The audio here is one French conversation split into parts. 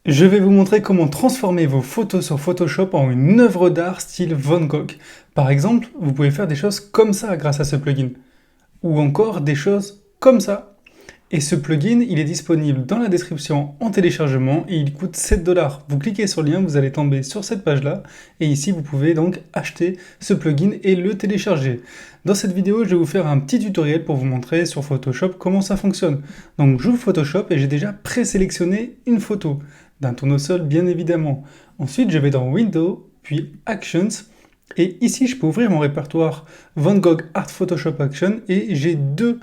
Je vais vous montrer comment transformer vos photos sur Photoshop en une œuvre d'art style Van Gogh. Par exemple, vous pouvez faire des choses comme ça grâce à ce plugin. Ou encore des choses comme ça. Et ce plugin, il est disponible dans la description en téléchargement et il coûte 7 dollars. Vous cliquez sur le lien, vous allez tomber sur cette page-là. Et ici, vous pouvez donc acheter ce plugin et le télécharger. Dans cette vidéo, je vais vous faire un petit tutoriel pour vous montrer sur Photoshop comment ça fonctionne. Donc j'ouvre Photoshop et j'ai déjà présélectionné une photo d'un tournesol bien évidemment. Ensuite, je vais dans Window, puis Actions, et ici, je peux ouvrir mon répertoire Van Gogh Art Photoshop Action, et j'ai deux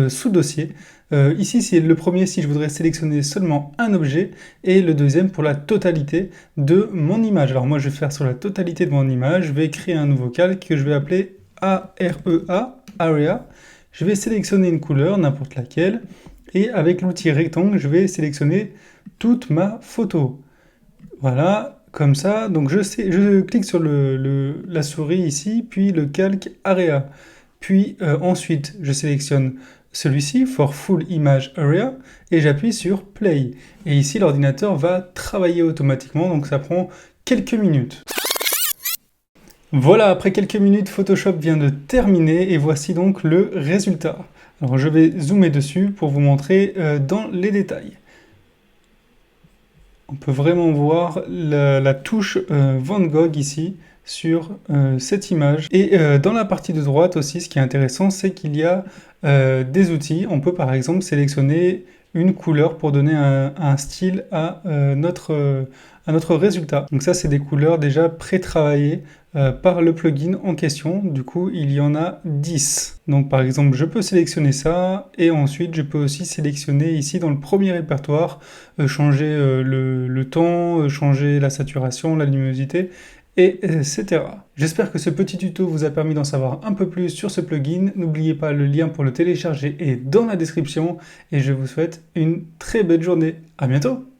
sous-dossiers. Ici, c'est le premier si je voudrais sélectionner seulement un objet, et le deuxième pour la totalité de mon image. Alors moi, je vais faire sur la totalité de mon image, je vais créer un nouveau calque que je vais appeler AREA, Area. Je vais sélectionner une couleur, n'importe laquelle, et avec l'outil rectangle, je vais sélectionner toute ma photo. Voilà, comme ça. Donc je clique sur la souris ici, puis le calque Area. Puis ensuite, je sélectionne celui-ci, For Full Image Area, et j'appuie sur Play. Et ici, l'ordinateur va travailler automatiquement, donc ça prend quelques minutes. Voilà, après quelques minutes, Photoshop vient de terminer, et voici donc le résultat. Alors je vais zoomer dessus pour vous montrer dans les détails. On peut vraiment voir la touche Van Gogh ici sur cette image. Et dans la partie de droite aussi, ce qui est intéressant, c'est qu'il y a des outils. On peut par exemple sélectionner une couleur pour donner un style à notre résultat. Donc ça, c'est des couleurs déjà pré-travaillées par le plugin en question. Du coup, il y en a 10. Donc par exemple, je peux sélectionner ça et ensuite je peux aussi sélectionner ici dans le premier répertoire, changer le temps, changer la saturation, la luminosité, etc. J'espère que ce petit tuto vous a permis d'en savoir un peu plus sur ce plugin. N'oubliez pas, le lien pour le télécharger est dans la description et je vous souhaite une très belle journée. À bientôt!